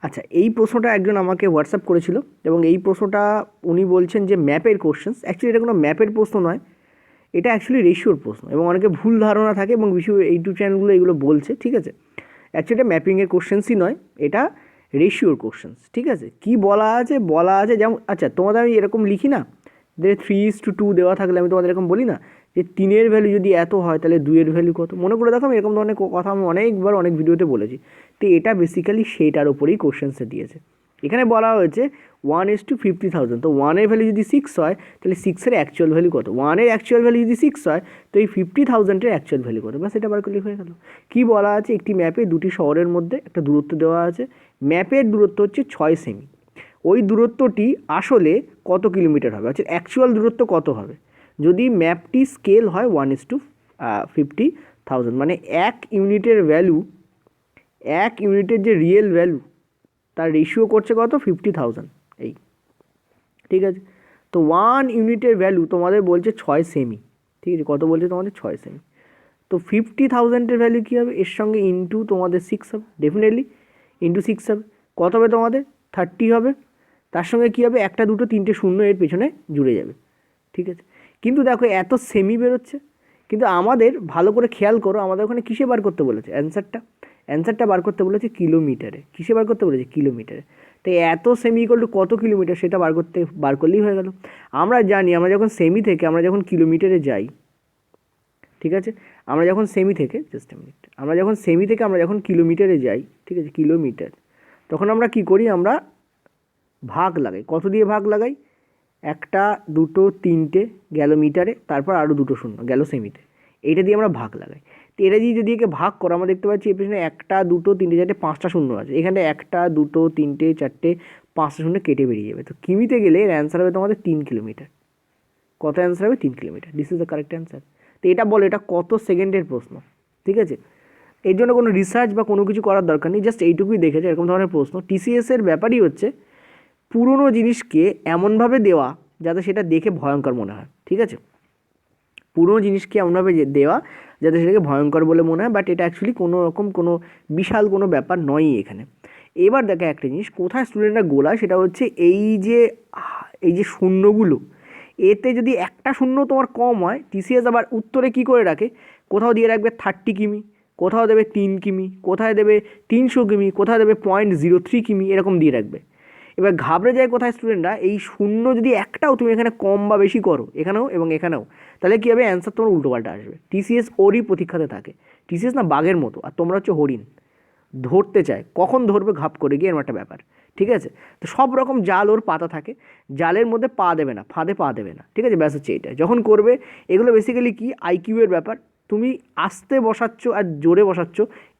আচ্ছা, এই প্রশ্নটা একজন আমাকে হোয়াটসঅ্যাপ করেছিল এবং এই প্রশ্নটা উনি বলছেন যে ম্যাপের কোশ্চেন্স। অ্যাকচুয়ালি এটা কোনো ম্যাপের প্রশ্ন নয়, এটা অ্যাকচুয়ালি রেশিওর প্রশ্ন এবং অনেকে ভুল ধারণা থাকে এবং বিশেষ ইউটিউব চ্যানেলগুলো এগুলো বলছে, ঠিক আছে। অ্যাকচুয়ালি এটা ম্যাপিংয়ের কোশ্চেন্সই নয়, এটা রেশিওর কোশ্চেন্স, ঠিক আছে। কি বলা আছে যেমন, আচ্ছা তোমাদের আমি এরকম লিখি না যে 3:2 দেওয়া থাকলে আমি তোমাদের এরকম বলি না যে 3-এর ভ্যালু যদি এত হয় তাহলে 2-এর ভ্যালু কত। মনে করে দেখো, আমি এরকম ধরনের কথা আমি অনেকবার অনেক ভিডিওতে বলেছি। তো এটা বেসিক্যালি সেইটার ওপরেই কোশ্চেন্সে দিয়েছে। এখানে বলা হয়েছে 1:50,000, তো 1-এর ভ্যালু যদি 6 হয় তাহলে 6-এর অ্যাকচুয়াল ভ্যালু কত, 1-এর অ্যাকচুয়াল ভ্যালু যদি 6 হয় তো এই 50,000-এর অ্যাকচুয়াল ভ্যালু কত, ব্যাস এটা বার করলে হয়ে গেল। কী বলা আছে, একটি ম্যাপে দুটি শহরের মধ্যে একটা দূরত্ব দেওয়া আছে, ম্যাপের দূরত্ব হচ্ছে 6 সেমি, ওই দূরত্বটি আসলে কত কিলোমিটার হবে, আচ্ছা অ্যাকচুয়াল দূরত্ব কত হবে যদি ম্যাপটি স্কেল হয় 1:50,000, মানে এক ইউনিটের ভ্যালু, এক ইউনিটের যে রিয়েল ভ্যালু তার রেশিও করছে কত, 50,000, এই ঠিক আছে। তো 1 ইউনিটের ভ্যালু তোমাদের বলছে 6 সেমি, ঠিক আছে, কত বলছে তোমাদের 6 সেমি। তো 50,000-এর ভ্যালু কী হবে, এর সঙ্গে ইন্টু তোমাদের 6 হবে, ডেফিনেটলি ইন্টু 6 হবে, কত হবে তোমাদের 30 হবে, তার সঙ্গে কী হবে, একটা দুটো তিনটে শূন্য এর পেছনে জুড়ে যাবে, ঠিক আছে। কিন্তু দেখো এত সেমি বেরোচ্ছে, কিন্তু আমাদের ভালো করে খেয়াল করো, আমাদের ওখানে কিসে বার করতে বলেছে অ্যান্সারটা বার করতে বলেছে কিলোমিটারে, কিসে বার করতে বলেছে, কিলোমিটারে। তো এত সেমি ইকুয়াল টু কত কিলোমিটার সেটা বার করলেই হয়ে গেল। আমরা জানি আমরা যখন সেমি থেকে আমরা যখন কিলোমিটারে যাই, ঠিক আছে, আমরা যখন সেমি থেকে আমরা যখন কিলোমিটারে যাই, ঠিক আছে, কিলোমিটার, তখন আমরা কি করি, আমরা ভাগ লাগাই, কত দিয়ে ভাগ লাগাই, একটা দুটো তিনটে গেল মিটারে, তারপর আরও দুটো শূন্য গেল সেমিতে, এইটা দিয়ে আমরা ভাগ লাগাই। তো এটা দিয়ে যদি একে ভাগ করো, আমরা দেখতে পাচ্ছি এর পেছনে একটা দুটো তিনটে চারটে পাঁচটা শূন্য আছে, এখানে একটা দুটো তিনটে চারটে পাঁচটা শূন্য কেটে বেরিয়ে যাবে। তো কিমিতে গেলে এর অ্যান্সার হবে তোমাদের 3 কিলোমিটার। কত অ্যান্সার হবে, 3 kilometre, this is the correct answer. তো এটা বলো, এটা কত সেকেন্ডের প্রশ্ন, ঠিক আছে। এর জন্য কোনো রিসার্চ বা কোনো কিছু করার দরকার নেই, জাস্ট এইটুকুই দেখেছে এরকম ধরনের প্রশ্ন। টিসিএসের ব্যাপারই হচ্ছে পুরনো জিনিসকে এমনভাবে দেওয়া যাতে সেটা দেখে ভয়ঙ্কর মনে হয়, ঠিক আছে, পুরনো জিনিসকে এমনভাবে দেওয়া যাতে সেটাকে ভয়ঙ্কর বলে মনে হয়, বাট এটা অ্যাকচুয়ালি কোনো রকম কোনো বিশাল কোনো ব্যাপার নয়ই এখানে। এবার দেখা একটা জিনিস কোথায় স্টুডেন্টরা গোলায়, সেটা হচ্ছে এই যে শূন্যগুলো, এতে যদি একটা শূন্য তোমার কম হয়, টিসিএস আবার উত্তরে কী করে রাখে, কোথাও দিয়ে রাখবে 30 কিমি, কোথাও দেবে 3 কিমি, কোথায় দেবে 300 কিমি, কোথায় দেবে 0.03 কিমি, এরকম দিয়ে রাখবে। এবার ঘাবড়ে যায় কোথায় স্টুডেন্টরা, এই শূন্য যদি একটাও তুমি এখানে কম বা বেশি করো, এখানেও এবং এখানেও, তাহলে কী হবে, অ্যান্সার তোমার উল্টোপাল্টা আসবে। টিসিএস ওরই প্রতীক্ষাতে থাকে। টিসিএস না বাঘের মতো, আর তোমরা হচ্ছে হরিণ, ধরতে চায়, কখন ধরবে ঘাপ করে গিয়ে, এরকম একটা ব্যাপার, ঠিক আছে। তো সব রকম জাল ওর পাতা থাকে, জালের মধ্যে পা দেবে না, ফাঁদে পা দেবে না, ঠিক আছে, ব্যাস হচ্ছে এটা যখন করবে। এগুলো বেসিক্যালি কি, আইকিউয়ের ব্যাপার, তুমি আস্তে বসাচ্ছ আর জোরে বসাচ্ছ,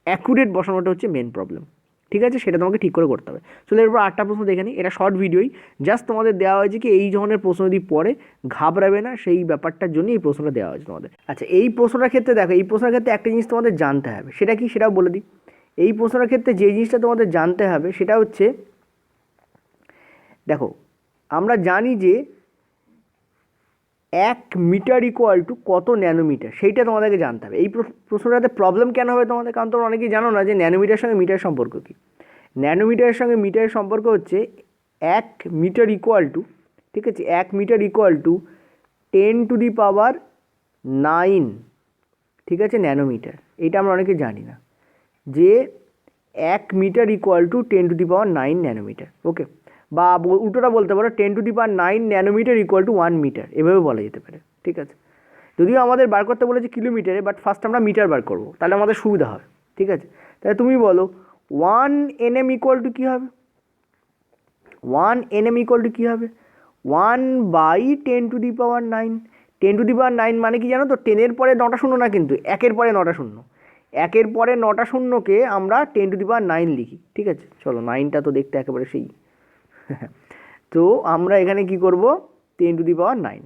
অ্যাকুরেট বসানোটা হচ্ছে মেন প্রবলেম, ঠিক আছে, সেটা তোমাকে ঠিক করে করতে হবে। চলো এরপর 8টা প্রশ্ন দেখে নিই, এটা শর্ট ভিডিওই, জাস্ট তোমাদের দেওয়া হয়েছে কি এই ধরনের প্রশ্ন যদি পড়ে ঘাবড়াবে না, সেই ব্যাপারটার জন্য এই প্রশ্নটা দেওয়া হয়েছে তোমাদের। আচ্ছা, এই প্রশ্নটার ক্ষেত্রে দেখো, এই প্রশ্নের ক্ষেত্রে একটা জিনিস তোমাদের জানতে হবে, সেটা কি সেটাও বলে দিই। এই প্রশ্নের ক্ষেত্রে যে জিনিসটা তোমাদের জানতে হবে সেটা হচ্ছে, দেখো আমরা জানি যে 1 মিটার ইকুয়াল টু কত ন্যানোমিটার, সেইটা তোমাদেরকে জানতে হবে। এই প্রশ্নটাতে প্রবলেম কেন হবে তোমাদের, কারণ তোমরা অনেকেই জানো না যে ন্যানোমিটারের সঙ্গে মিটারের সম্পর্ক কী। ন্যানোমিটারের সঙ্গে মিটারের সম্পর্ক হচ্ছে 1 মিটার ইকুয়াল টু, ঠিক আছে, 1 মিটার ইকুয়াল টু 10⁹, ঠিক আছে, ন্যানোমিটার। এটা আমরা অনেকে জানি না যে 1 মিটার ইকুয়াল টু 10⁹ ন্যানোমিটার, ওকে, বা উল্টোটা বলতে পারো 10⁹ ন্যানোমিটার ইকুয়াল টু 1 মিটার, এভাবে বলা যেতে পারে, ঠিক আছে। যদিও আমাদের বার করতে বলেছে কিলোমিটারে, বাট ফার্স্ট আমরা মিটার বার করবো, তাহলে আমাদের সুবিধা হবে, ঠিক আছে। তাহলে তুমি বলো 1 nm ইকুয়াল টু কী হবে, 1 nm ইকুয়াল টু কী হবে, 1/10⁹, 10⁹ মানে কি জানো তো, 10-এর পরে 9টা শূন্য না, কিন্তু 1-এর পরে 9টা শূন্য, 1-এর পরে 9টা শূন্যকে আমরা 10⁹ লিখি, ঠিক আছে। চলো 9টা তো দেখতে একেবারে সেই তো আমরা এখানে কি করব, 10⁹,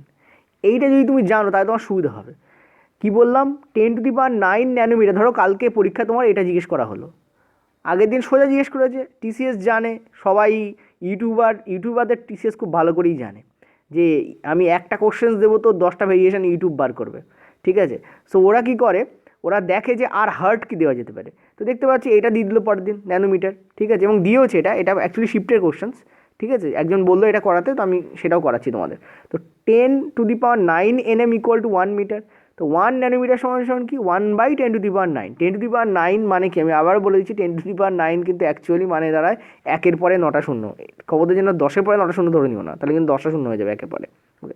এইটা যদি তুমি জানো তাহলে তোমার সুবিধা হবে। কি বললাম, 10⁹ ন্যানোমিটার, ধরো কালকে পরীক্ষা তোমার এটা জিজ্ঞেস করা হলো, আগের দিন সোজা জিজ্ঞেস করেছে, টিসিএস জানে, সবাই ইউটিউবারদের টিসিএস খুব ভালো করেই জানে যে আমি একটা কোশ্চেন্স দেবো তো 10টা ভেরিয়েশন ইউটিউব বার করবে, ঠিক আছে। সো ওরা কি করে, ওরা দেখে যে আর হার্ট কি দেওয়া যেতে পারে, তো দেখতে পাচ্ছি এটা দিয়ে দিল পরের দিন ন্যানোমিটার, ঠিক আছে, এবং দিয়েওছে এটা অ্যাকচুয়ালি শিফটের কোশ্চেন্স, ঠিক আছে, একজন বললো এটা করাতে, তো আমি সেটাও করাচ্ছি তোমাদের। তো 10⁹ nm ইকুয়াল টু 1 মিটার। তো 1 ন্যানোমিটার সমান সমান কি 1/10⁹ 10⁹ মানে কি আমি আবার বলে দিচ্ছি, 10⁹ কিন্তু অ্যাকচুয়ালি মানে দাঁড়ায় 1-এর পরে 9টা শূন্য, খবরদের জন্য 10-এর পরে 9টা শূন্য ধরে নিও না, তাহলে কিন্তু 10টা শূন্য হয়ে যাবে 1-এর পরে। ওকে,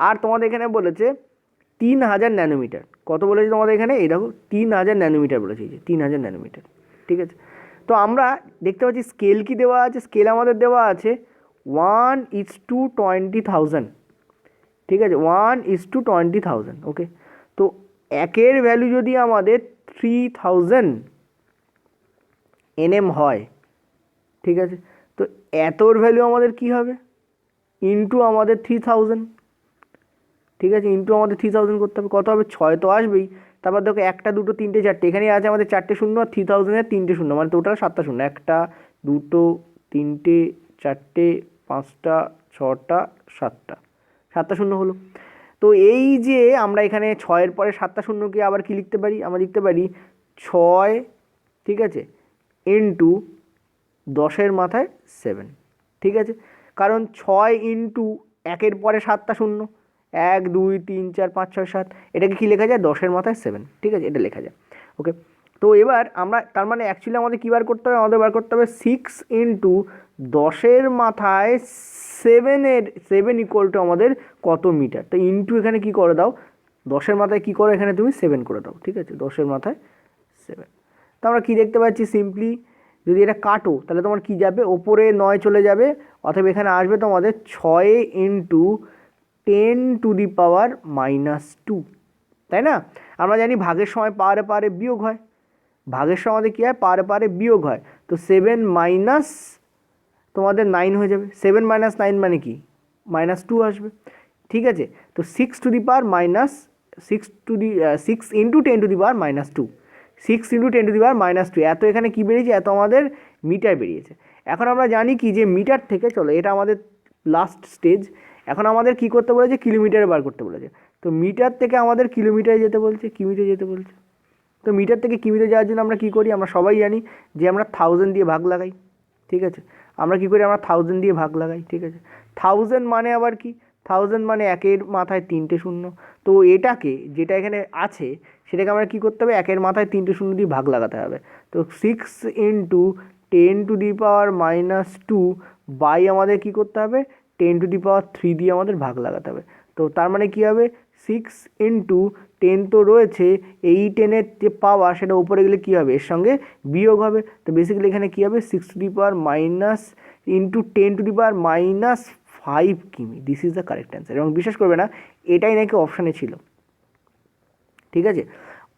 আর তোমাদের এখানে বলেছে 3000 ন্যানোমিটার। কত বলেছে তোমাদের এখানে, এই দেখো 3000 ন্যানোমিটার বলেছে, এই যে 3000 ন্যানোমিটার, ঠিক আছে। তো আমরা দেখতে পাচ্ছি স্কেল কি দেওয়া আছে, স্কেল আমাদের দেওয়া আছে 1:20,000, ঠিক আছে, 1:20,000। ওকে, তো 1-এর ভ্যালু যদি আমাদের 3000 nm হয়, ঠিক আছে, তো এতর ভ্যালু আমাদের কি হবে, ইন্টু আমাদের 3000, ঠিক আছে, ইন্টু আমাদের 3000 করতে হবে, কত হবে, 6 তো আসবেই। তারপর দেখো 1টা 2টো 3টে 4টে, এখানে আছে আমাদের 4টে শূন্য, আর 3000-এর 3টে শূন্য, মানে টোটাল 7টা শূন্য, 1টা 2টো 3টে 4টে 5টা 6টা 7টা শূন্য হলো। তো এই যে আমরা এখানে 6-এর পরে 7টা শূন্যকে আবার কি লিখতে পারি, আমরা লিখতে পারি 6, ঠিক আছে, ইন্টু 10-এর মাথায় 7, ঠিক আছে, কারণ 6 ইন্টু 1-এর পরে 7টা শূন্য, 1 2 3 4 5 6 7, এটাকে কি লেখা যায়, 10-এর মাথায় 7, ঠিক আছে, এটা লেখা যায়। ওকে, তো এবার আমরা তার মানে অ্যাকচুয়ালি আমাদের কী বার করতে হবে, আমাদের বার করতে হবে 6 ইন্টু 10-এর মাথায় 7 ইকুয়াল টু আমাদের কত মিটার। তো ইন্টু এখানে কি করে দাও, 10-এর মাথায় কী করো, এখানে তুমি 7 করে দাও, ঠিক আছে, 10-এর মাথায় 7। তো আমরা কী দেখতে পাচ্ছি, সিম্পলি যদি এটা কাটো তাহলে তোমার কি যাবে, ওপরে 9 চলে যাবে, অথবা এখানে আসবে তোমাদের 6 ইন্টু 10⁻², তাই না। আমরা জানি ভাগের সময় পাওয়ারে পাওয়ারে বিয়োগ হয়, ভাগের সময় আমাদের কী হয়, পাওয়ারে পাওয়ারে বিয়োগ হয়। তো 7 মাইনাস তোমাদের 9 হয়ে যাবে, 7 - 9 মানে কি, -2 আসবে, ঠিক আছে। তো 6 to the power minus 6 into 10⁻², 6 into 10⁻², এত এখানে কী বেরিয়েছে, এত আমাদের মিটার বেরিয়েছে। এখন আমরা জানি কি যে মিটার থেকে, চলো এটা আমাদের লাস্ট স্টেজ, এখন আমাদের কি করতে বলেছে, কিলোমিটারে বার করতে বলেছে। তো মিটার থেকে আমাদের কিলোমিটারে যেতে বলছে, কিমিটারে যেতে বলছে। তো মিটার থেকে কিমিটারে যাওয়ার জন্য আমরা কী করি, আমরা সবাই জানি যে আমরা 1000 দিয়ে ভাগ লাগাই, ঠিক আছে, আমরা কী করি, আমরা 1000 দিয়ে ভাগ লাগাই, ঠিক আছে। 1000 মানে আবার কি, 1000 মানে 1-এর মাথায় 3টে শূন্য। তো এটাকে যেটা এখানে আছে সেটাকে আমরা কী করতে হবে, 1-এর মাথায় 3টে শূন্য দিয়ে ভাগ লাগাতে হবে। তো 6 ইন্টু 10⁻², বাই আমাদের কী করতে হবে, 10⁻³ দিয়ে আমাদের ভাগ লাগাতে হবে। তো তার মানে কী হবে, 6 ইন্টু 10 তো রয়েছে, এই 10-এর যে পাওয়ার সেটা উপরে গেলে কী হবে, এর সঙ্গে বিয়োগ হবে। তো বেসিক্যালি এখানে কী হবে, 6⁻⁻, ইন্টু 10⁻⁵ কিমি, this is the correct answer. এবং বিশ্বাস করবে না, এটাই নাকি অপশানে ছিল, ঠিক আছে,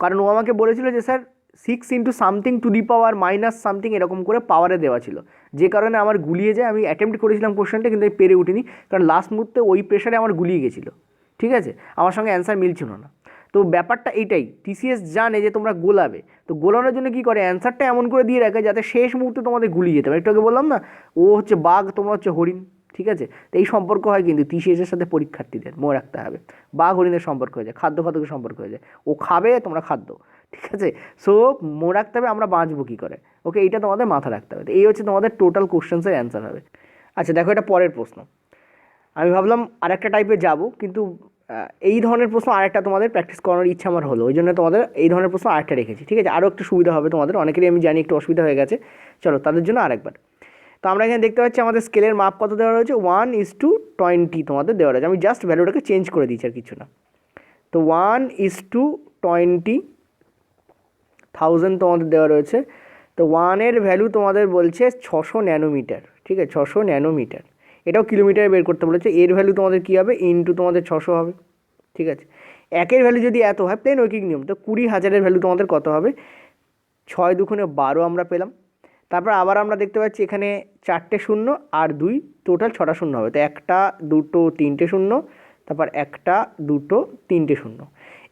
কারণ ও আমাকে বলেছিল যে sir 6 into something to the power minus something এরকম করে পাওয়ারে দেওয়া ছিল, যে কারণে আমার গুলিয়ে যায়। আমি অ্যাটেম্প্ট করেছিলাম কোশ্চেনটা, কিন্তু আমি পেরে উঠিনি, কারণ লাস্ট মুহূর্তে ওই প্রেশারে আমার গুলিয়ে গেছিলো, ঠিক আছে, আমার সঙ্গে অ্যান্সার মিলছিল না। তো ব্যাপারটা এইটাই, টিসিএস জানে যে তোমরা গোলাবে, তো গোলানোর জন্য কী করে, অ্যান্সারটা এমন করে দিয়ে রাখে যাতে শেষ মুহূর্তে তোমাদের গুলিয়ে যেতে পারে। একটু আগে বললাম না, ও হচ্ছে বাঘ, তোমরা হচ্ছে হরিণ, ঠিক আছে। তো এই সম্পর্ক হয় কিন্তু টিসিএসের সাথে পরীক্ষার্থীদের, মনে রাখতে হবে, বাঘ হরিণের সম্পর্ক হয়ে যায়, খাদ্য খাদ্যকে সম্পর্ক হয়ে যায়, ও খাবে তোমরা খাদ্য, ঠিক আছে। সো মনে রাখতে হবে আমরা বাঁচবো কী করে, ওকে, এইটা তোমাদের মাথা রাখতে হবে। তো এই হচ্ছে তোমাদের টোটাল কোশ্চেন্সের অ্যান্সার হবে। আচ্ছা দেখো, এটা পরের প্রশ্ন। আমি ভাবলাম আরেকটা টাইপে যাব, কিন্তু এই ধরনের প্রশ্ন আরেকটা তোমাদের প্র্যাকটিস করানোর ইচ্ছা আমার হলো, ওই জন্য তোমাদের এই ধরনের প্রশ্ন আরেকটা রেখেছি, ঠিক আছে, আরও একটু সুবিধা হবে তোমাদের, অনেকেরই আমি জানি একটু অসুবিধা হয়ে গেছে, চলো তাদের জন্য আরেকবার। তো আমরা এখানে দেখতে পাচ্ছি আমাদের স্কেলের মাপ কত দেওয়া রয়েছে, 1:20 তোমাদের দেওয়া রয়েছে। আমি জাস্ট ভ্যালুটাকে চেঞ্জ করে দিচ্ছি আর কিছু না। তো 1:20,000 তোমাদের দেওয়া রয়েছে। তো 1-এর ভ্যালু তোমাদের বলছে 600 ন্যানোমিটার, ঠিক আছে, 600 ন্যানোমিটার, এটাও কিলোমিটারে বের করতে বলেছে। এর ভ্যালু তোমাদের কী হবে, ইন্টু তোমাদের 600 হবে, ঠিক আছে। 1-এর ভ্যালু যদি এত হয়, প্লেন ঐকিক নিয়ম, তো 20,000-এর ভ্যালু তোমাদের কত হবে, 6 দুগুণে 12 আমরা পেলাম। তারপর আবার আমরা দেখতে পাচ্ছি এখানে 4টে শূন্য আর 2, টোটাল 6টা শূন্য হবে। তো 1টা 2টো 3টে শূন্য, তারপর 1টা 2টো 3টে শূন্য,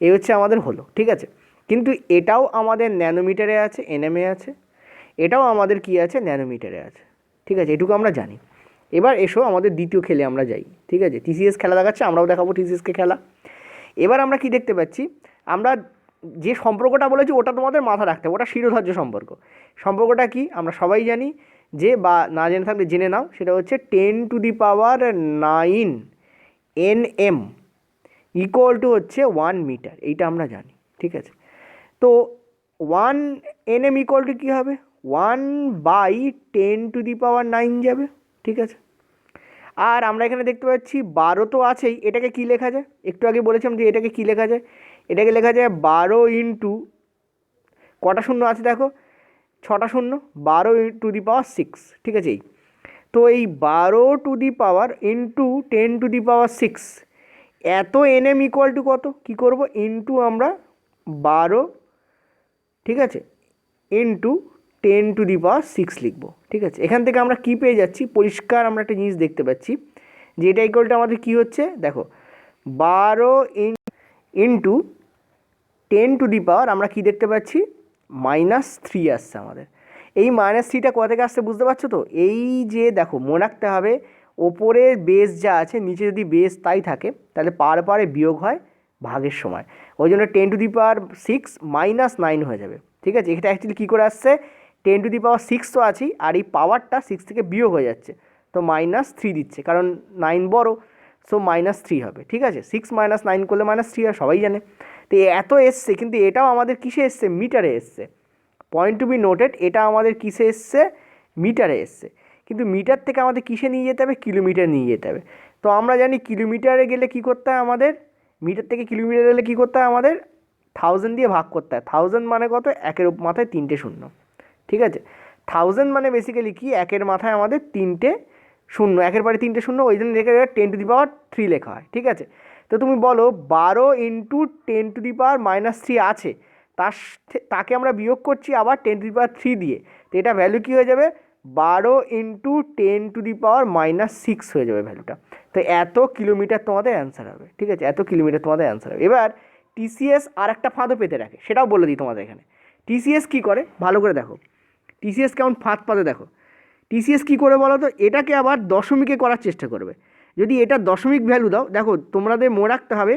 এই হচ্ছে আমাদের হলো, ঠিক আছে। কিন্তু এটাও আমাদের ন্যানোমিটারে আছে, এনএমএ আছে, এটাও আমাদের কি আছে, ন্যানোমিটারে আছে, ঠিক আছে, এটুকু আমরা জানি। এবার এসো আমাদের দ্বিতীয় খেলে আমরা যাই, ঠিক আছে, টিসিএস খেলা দেখাচ্ছে, আমরাও দেখাবো টিসিএসকে খেলা। এবার আমরা কি দেখতে পাচ্ছি, আমরা যে সম্পর্কটা বলেছি ওটা তোমাদের মাথা রাখতে হবে, ওটা শিরোধার্য সম্পর্ক। সম্পর্কটা কি আমরা সবাই জানি, যে বা না জেনে থাকলে জেনে নাও, সেটা হচ্ছে 10⁹ Nm ইকুয়াল টু হচ্ছে 1 মিটার, এইটা আমরা জানি, ঠিক আছে। তো 1 Nm ইকুয়াল টু কী হবে, 1/10⁹ যাবে, ঠিক আছে। আর আমরা এখানে দেখতে পাচ্ছি 12 তো আছেই, এটাকে কী লেখা যায়, একটু আগে বলেছিলাম যে এটাকে কী লেখা যায়, এটাকে লেখা যায় 12 ইন্টু কটা শূন্য আছে দেখো, 6টা শূন্য, 12⁶, ঠিক আছে। তো এই 12 ইন্টু 10⁶, এত Nm ইকুয়াল টু কত, কী করব, ইন্টু আমরা 12, ঠিক আছে, ইন্টু 10⁶ লিখবো, ঠিক আছে। এখান থেকে আমরা কি পেয়ে যাচ্ছি, পরিষ্কার আমরা একটা জিনিস দেখতে পাচ্ছি যে এটা ইকুয়ালটা আমাদের কী হচ্ছে, দেখো 12 ইন্টু 10⁻, আমরা কি দেখতে পাচ্ছি, -3 আসছে আমাদের। এই -3টা কোথা থেকে আসছে বুঝতে পারছো তো, এই যে দেখো মনে রাখতে হবে, ওপরে বেস যা আছে নিচে যদি বেস তাই থাকে তাহলে পারে বিয়োগ হয় ভাগের সময়, ওই জন্য 10⁶ -9 হয়ে যাবে, ঠিক আছে। এটা অ্যাকচুয়ালি কী করে আসছে, 10⁶ তো আছেই, আর এই পাওয়ারটা 6 থেকে বিয়োগ হয়ে যাচ্ছে, তো -3 দিচ্ছে, কারণ 9 বড়, সো -3 হবে, ঠিক আছে। 6 - 9 করলে -3 হয়, সবাই জানে। তো এত এসছে, কিন্তু এটাও আমাদের কিসে এসছে, মিটারে এসছে। পয়েন্ট টু বি নোটেড, এটা আমাদের কিসে এসছে, মিটারে এসছে। কিন্তু মিটার থেকে আমাদের কিসে নিয়ে যেতে হবে, কিলোমিটার নিয়ে যেতে হবে। তো আমরা জানি কিলোমিটারে গেলে কী করতে হয় আমাদের, মিটার থেকে কিলোমিটার গেলে কী করতে হয় আমাদের, 1000 দিয়ে ভাগ করতে হয়। 1000 মানে কত, একের মাথায় 3টে শূন্য, ঠিক আছে। 1000 মানে বেসিক্যালি কি, একের মাথায় আমাদের 3টে শূন্য, একের পরে 3টে শূন্য, ওই জন্য লেখা যায় 10⁻³ লেখা হয়, ঠিক আছে। তো তুমি বলো 12 ইন্টু 10⁻³ আছে, তাকে আমরা বিয়োগ করছি আবার 10⁻³ দিয়ে, তো এটা ভ্যালু কী হয়ে যাবে, 12 ইন্টু 10⁻⁻6 হয়ে যাবে ভ্যালুটা। তো এত কিলোমিটার তোমাদের অ্যান্সার হবে, ঠিক আছে, এত কিলোমিটার তোমাদের অ্যান্সার হবে। এবার টিসিএস আর একটা ফাঁদও পেতে রাখে, সেটাও বলে দিই তোমাদের এখানে। টিসিএস কী করে ভালো করে দেখো, টিসিএস কেমন ফাঁদ পাতে দেখো। টিসিএস কী করে বলো তো, এটাকে আবার দশমিকে করার চেষ্টা করবে। যদি এটা দশমিক ভ্যালু দাও, দেখো তোমাদের মনে রাখতে হবে,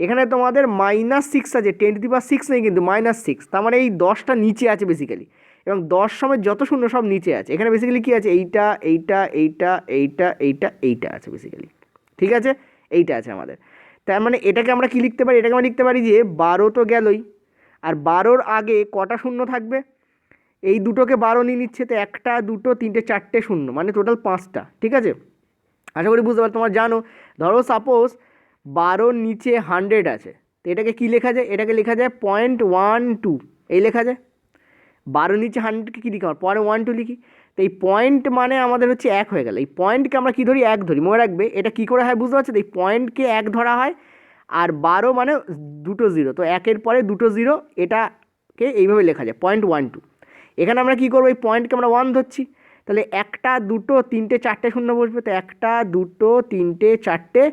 এখানে তোমাদের -6 আছে, 10⁶ নেই কিন্তু -6, তার মানে এই 10টা নিচে আছে বেসিক্যালি, এবং 10 সময় যত শূন্য সব নিচে আছে। এখানে বেসিক্যালি কী আছে, এইটা এইটা এইটা এইটা এইটা এইটা আছে বেসিক্যালি, ঠিক আছে, এইটা আছে আমাদের। তার মানে এটাকে আমরা কী লিখতে পারি, এটাকে আমরা লিখতে পারি যে 12 তো গেলই, আর 12-র আগে কটা শূন্য থাকবে, এই দুটোকে 12 নিয়ে নিচ্ছে, তো 1, 2, 3, 4টে শূন্য, মানে টোটাল 5টা, ঠিক আছে। আশা করি বুঝতে পারো, তোমার জানো, ধরো সাপোজ 12-র নিচে 100 আছে, তো এটাকে কী লেখা যায়, এটাকে লেখা যায় 0.12, এই লেখা যায়। 12-র নিচে 100কে কী লিখি, আমার 0.12 লিখি, তো এই পয়েন্ট মানে আমাদের হচ্ছে 1 হয়ে গেল। এই পয়েন্টকে আমরা কী ধরি, 1 ধরি, মনে রাখবে এটা কী করে হয় বুঝতে পারছো তো, এই পয়েন্টকে 1 ধরা হয়, আর 12 মানে 2টো 0, তো 1-এর পরে 2টো 0, এটাকে এইভাবে লেখা যায় 0.12। এখানে আমরা কী করবো, এই পয়েন্টকে আমরা 1 ধরছি, তাহলে 1, 2, 3, 4টে শূন্য বসবে, তো 1, 2, 3, 4টে,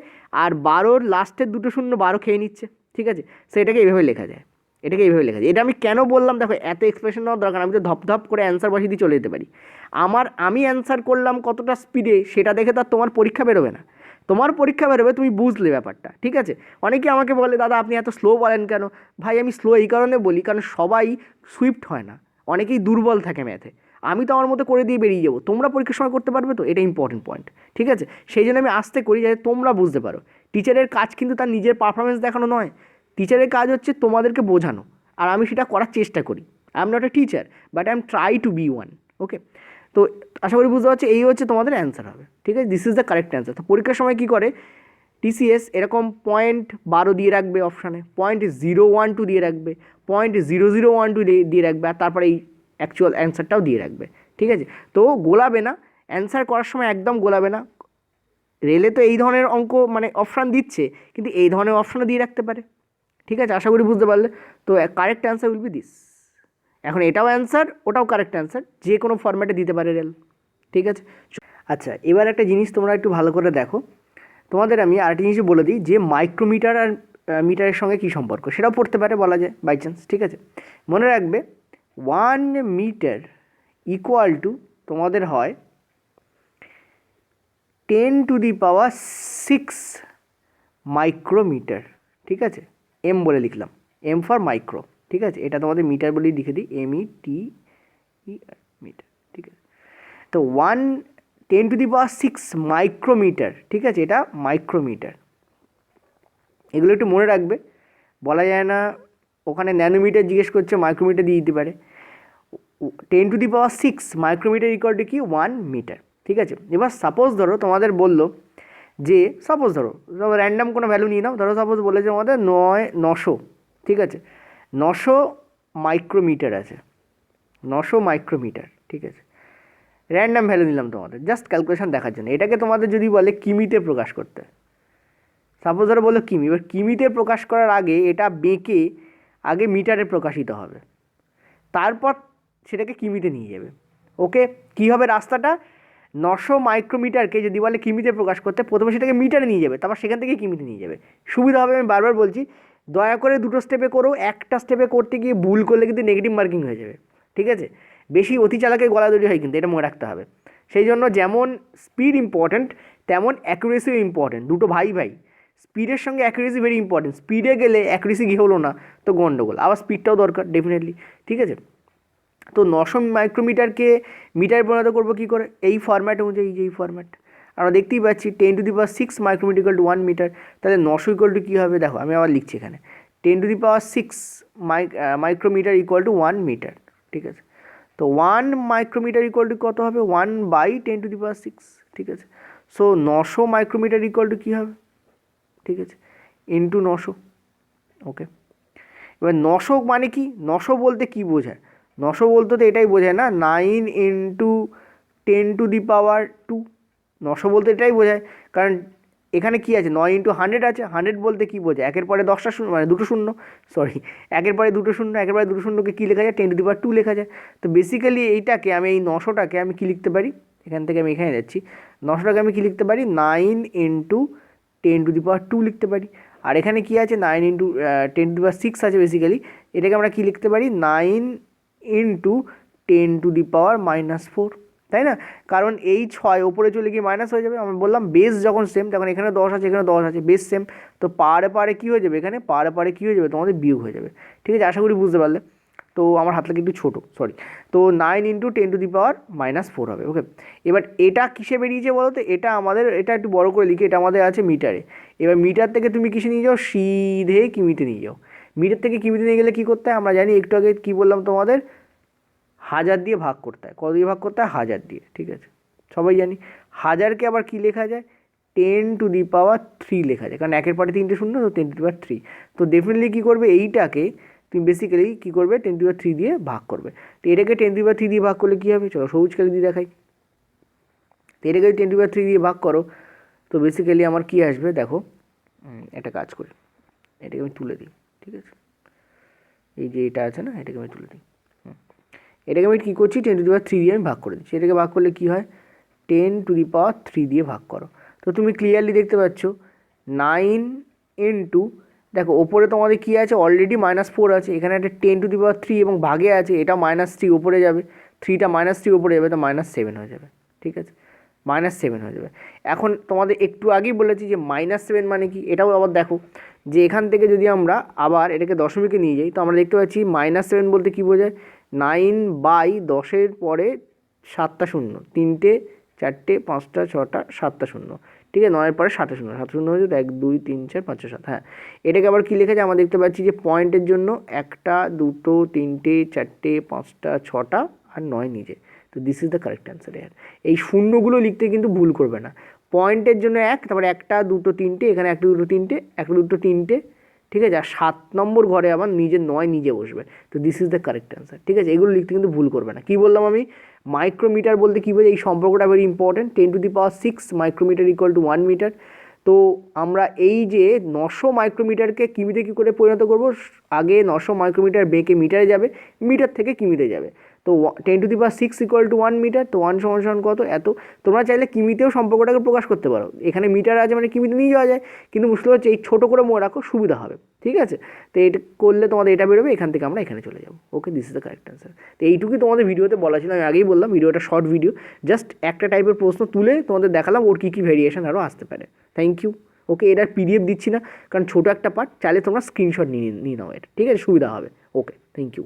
আর 12-র লাস্টের 2টো শূন্য 12 খেয়ে নিচ্ছে, ঠিক আছে। সো এটাকে এইভাবে লেখা যায়, এটাকে এইভাবে লেখা যায়। এটা আমি কেন বললাম, দেখো এত এক্সপ্রেশন নেওয়ার দরকার, আমি তো ধপ করে অ্যান্সার বসিয়ে দিয়ে চলে যেতে পারি। আমি অ্যান্সার করলাম কতটা স্পিডে, সেটা দেখে তো আর তোমার পরীক্ষা বেরোবে না। তোমার পরীক্ষা বেরোবে তুমি বুঝলে ব্যাপারটা, ঠিক আছে। অনেকে আমাকে বলে, দাদা আপনি এত স্লো বলেন কেন। ভাই আমি স্লো এই কারণে বলি, কারণ সবাই সুইফট হয় না, অনেকেই দুর্বল থাকে ম্যাথে। আমি তো আমার মতো করে দিয়ে বেরিয়ে যাবো, তোমরা পরীক্ষার সময় করতে পারবে তো, এটা ইম্পর্টেন্ট পয়েন্ট, ঠিক আছে। সেই জন্য আমি আস্তে করি, যাতে তোমরা বুঝতে পারো। টিচারের কাজ কিন্তু তার নিজের পারফরমেন্স দেখানো নয়, টিচারের কাজ হচ্ছে তোমাদেরকে বোঝানো, আর আমি সেটা করার চেষ্টা করি। I am not a teacher, but I am try to be one, okay. তো আশা করি বুঝতে পারছি, এই হচ্ছে তোমাদের অ্যান্সার হবে, ঠিক আছে, this is the correct answer. তো পরীক্ষার সময় কী করে টিসিএস, এরকম 0.12 দিয়ে রাখবে অপশানে, 0.012 দিয়ে রাখবে, 0.0012 দিয়ে রাখবে, আর তারপরে এই অ্যাকচুয়াল অ্যান্সারটাও দিয়ে রাখবে, ঠিক আছে। তো গোলাবে না, অ্যান্সার করার সময় একদম গোলাবে না। রেলে তো এই ধরনের অঙ্ক মানে অপশান দিচ্ছে, কিন্তু এই ধরনের অপশানও দিয়ে রাখতে পারে, ঠিক আছে। আশা করি বুঝতে পারলে। তো correct answer will be this. এখন এটাও অ্যান্সার, ওটাও কারেক্ট অ্যান্সার, যে কোনো ফরম্যাটে দিতে পারে রেল, ঠিক আছে। আচ্ছা, এবার একটা জিনিস তোমরা একটু ভালো করে দেখো, তোমাদের আমি আরেকটা জিনিস বলে দিই, যে মাইক্রোমিটার আর মিটারের সঙ্গে কী সম্পর্ক, সেটাও পড়তে পারে বলা যায় বাই চান্স, ঠিক আছে। মনে রাখবে 1 মিটার ইকুয়াল টু তোমাদের হয় 10⁶ মাইক্রোমিটার, ঠিক আছে। এম বলে লিখলাম, এম ফর মাইক্রো, ঠিক আছে, এটা তোমাদের মিটার বলেই লিখে দিই, METER মিটার, ঠিক আছে। তো 1×10⁶ মাইক্রোমিটার, ঠিক আছে, এটা মাইক্রোমিটার। এগুলো একটু মনে রাখবে, বলা যায় না ওখানে ন্যানোমিটার জিজ্ঞেস করছে, মাইক্রোমিটার দিয়ে দিতে পারে। 10⁶ মাইক্রোমিটার ইকুয়াল টু কি 1 মিটার, ঠিক আছে। এবার সাপোজ ধরো তোমাদের বললো যে, সাপোজ ধরো র্যান্ডাম কোনো ভ্যালু নিয়ে নাও, ধরো সাপোজ বলেছে আমাদের 900, ঠিক আছে, 900 মাইক্রোমিটার আছে, 900 মাইক্রোমিটার, ঠিক আছে, র্যান্ডাম ভ্যালু নিলাম তোমাদের জাস্ট ক্যালকুলেশন দেখার জন্য। এটাকে তোমাদের যদি বলে কিমিতে প্রকাশ করতে, সাপোজ ধরো বললো কিমি, এবার কিমিতে প্রকাশ করার আগে এটা বেঁকে আগে মিটারে প্রকাশিত হবে, তারপর সেটাকে কিমিতে নিয়ে যাবে। ওকে, কী হবে রাস্তাটা, 900 মাইক্রোমিটারকে যদি বলে কিমিতে প্রকাশ করতে, প্রথমে সেটাকে মিটারে নিয়ে যাবে, তারপর সেখান থেকে কিমিতে নিয়ে যাবে, সুবিধা হবে। আমি বারবার বলছি, দয়া করে দুটো স্টেপে করো, একটা স্টেপে করতে গিয়ে ভুল করলে কিন্তু নেগেটিভ মার্কিং হয়ে যাবে, ঠিক আছে। বেশি অতি চালাকে গলা দড়ি হয় কিন্তু, এটা মনে রাখতে হবে। সেই জন্য যেমন স্পিড ইম্পর্ট্যান্ট তেমন অ্যাকুরেসিও ইম্পর্ট্যান্ট, দুটো ভাই ভাই। স্পিডের সঙ্গে অ্যাকুরেসি ভেরি ইম্পর্টেন্ট, স্পিডে গেলে অ্যাকুরেসি গিয়ে হলো না তো গন্ডগোল, আবার স্পিডটাও দরকার ডেফিনেটলি, ঠিক আছে। তো 900 মাইক্রোমিটারকে মিটারে পরিণত করবো কী করে, এই ফরম্যাট অনুযায়ী, এই ফরম্যাট আমরা দেখতেই পাচ্ছি 10⁶ মাইক্রোমিটার ইকুয়াল টু 1 মিটার, তাহলে 900 ইকুয়াল টু কী হবে, দেখো আমি আবার লিখছি এখানে 10⁶ মাইক্রোমিটার ইকুয়াল টু 1 মিটার, ঠিক আছে। তো 1 মাইক্রোমিটার ইকুয়াল টু কত হবে, 1/10⁶, ঠিক আছে। সো 900 মাইক্রোমিটার ইকুয়াল টু কী হবে, ঠিক আছে, ইন্টু 900। ওকে, এবার 900 মানে কি, 900 বলতে কি বোঝায়, 900 বলতে তো এটাই বোঝায় না, 9 × 10⁻², 900 বলতে এটাই বোঝায়, কারণ এখানে কি আছে, 9 × 100 আছে, 100 বলতে কী বোঝায়, একের পরে 10টা শূন্য, মানে দুটো শূন্য, সরি, একের পরে দুটো শূন্য, একের পরে দুটো শূন্যকে কী লেখা যায়, 10⁻² লেখা যায়। তো বেসিক্যালি এইটাকে আমি, এই 900টাকে আমি কী লিখতে পারি, এখান থেকে আমি এখানে যাচ্ছি, 900টাকে আমি কী লিখতে পারি, 9 × 10⁻² লিখতে পারি। আর এখানে কি আছে, 9 × 10⁶ আছে বেসিক্যালি, এটাকে আমরা কী লিখতে পারি, 9 × 10⁻⁻4, তাই না, কারণ এই 6 ওপরে চলে গিয়ে মাইনাস হয়ে যাবে। আমি বললাম বেস যখন সেম, তখন এখানে 10 আছে, এখানে 10 আছে, বেস সেম, তো পারে পারে কী হয়ে যাবে, এখানে পারে পারে কী হয়ে যাবে, তোমাদের বিয়োগ হয়ে যাবে, ঠিক আছে। আশা করি বুঝতে পারলে। তো আমার হাত লাগে একটু ছোটো, সরি, তো 9 × 10⁻⁻4 হবে। ওকে, এবার এটা কিসে বেরিয়েছে বলো তো, এটা আমাদের, এটা একটু বড় করে লিখে, এটা আমাদের আছে মিটারে। এবার মিটার থেকে তুমি কিসে নিয়ে যাও, সিধে কিমিতে নিয়ে যাও। মিটার থেকে কিমিতে নিয়ে গেলে কী করতে হয় আমরা জানি, একটু আগে কী বললাম তোমাদের, 1000 দিয়ে ভাগ করতে হয়। কত দিয়ে ভাগ করতে হয়, 1000 দিয়ে, ঠিক আছে, সবাই জানি। 1000কে আবার কী লেখা যায়, 10⁻³ লেখা যায়, কারণ একের পরে 3টে শূন্য, তো 10⁻³ তো ডেফিনেটলি কী করবে, এইটাকে তুমি বেসিক্যালি কী করবে, 10⁻³ দিয়ে ভাগ করবে। তো এটাকে 10⁻³ দিয়ে ভাগ করলে কী হবে, চলো সবুজ কালি দিয়ে দেখাই। তো এটাকে 10⁻³ দিয়ে ভাগ করো, তো বেসিক্যালি আমার কী আসবে দেখো, একটা কাজ করি, এটাকে আমি তুলে দিই, ঠিক আছে, এই যে এটা আছে না, এটাকে আমি তুলে দিই, এটাকে আমি কী করছি, 10⁻³ দিয়ে আমি ভাগ করে দিচ্ছি। এটাকে ভাগ করলে কী হয়, 10⁻³ দিয়ে ভাগ করো, তো তুমি ক্লিয়ারলি দেখতে পাচ্ছ 9 × দেখো ওপরে তোমাদের কী আছে, অলরেডি -4 আছে, এখানে একটা 10⁻³ এবং ভাগে আছে, এটা -3 ওপরে যাবে, 3টা -3 ওপরে যাবে, তো -7 হয়ে যাবে, ঠিক আছে, -7 হয়ে যাবে। এখন তোমাদের একটু আগেই বলেছি যে -7 মানে কি, এটাও আবার দেখো যে এখান থেকে যদি আমরা আবার এটাকে দশমিকে নিয়ে যাই, তো আমরা দেখতে পাচ্ছি -7 বলতে কী বোঝায়, 9/10 পরে 7টা শূন্য, 3টে 4টে 5টা 6টা 7টা শূন্য, ঠিক আছে, 9-এর পরে 7টা শূন্য, 7 শূন্য হয়ে 1 2 3 4 5 6 7, হ্যাঁ। এটাকে আবার কী লেখা যায়, আমরা দেখতে পাচ্ছি যে পয়েন্টের জন্য 1টা 2টো 3টে 4টে 5টা 6টা আর 9 নিচে, তো this is the correct answer. এই শূন্যগুলো লিখতে কিন্তু ভুল করবে না, পয়েন্টের জন্য 1, তারপরে 1টা 2টো 3টে, এখানে 1টা 2টো 3টে, 1টা 2টো 3টে, ঠিক আছে, আর 7 নম্বর ঘরে আবার নিজের 9 নিজে বসবে, তো this is the correct answer, ঠিক আছে। এগুলো লিখতে কিন্তু ভুল করবে না। কী বললাম আমি, মাইক্রোমিটার বলতে কী বোঝায়, এই সম্পর্কটা very important, 10⁻6 micrometre equal to 1 metre. তো আমরা এই যে 900 মাইক্রোমিটারকে কিমিতে কী করে পরিণত করব, আগে 900 মাইক্রোমিটার বেঁকে মিটারে যাবে, মিটার থেকে কিমিতে যাবে, তো 10⁻6 ইকুয়াল টু 1 মিটার, তো 1 সমান কত, এত। তোমরা চাইলে কিমিতেও সম্পর্কটাকে প্রকাশ করতে পারো, এখানে মিটার আছে মানে কিমিতে নিয়ে যাওয়া যায়, কিন্তু মুশকিল হচ্ছে এই ছোটো করে মনে রাখো, সুবিধা হবে, ঠিক আছে। তো এটা করলে তোমাদের এটা বেরোবে, এখান থেকে আমরা এখানে চলে যাবো। Okay, this is the correct answer. তো এইটুকুই তোমাদের ভিডিওতে বলা ছিল, আমি আগেই বললাম ভিডিওটা শর্ট ভিডিও, জাস্ট একটা টাইপের প্রশ্ন তুলে তোমাদের দেখালাম ওর কী কী ভেরিয়েশন আরও আসতে পারে। Thank you. ওকে, এটার পিডিএফ দিচ্ছি না কারণ ছোটো একটা পার্ট, চাইলে তোমরা স্ক্রিনশট নিয়ে নাও, এটা ঠিক আছে, সুবিধা হবে। ওকে, থ্যাংক ইউ।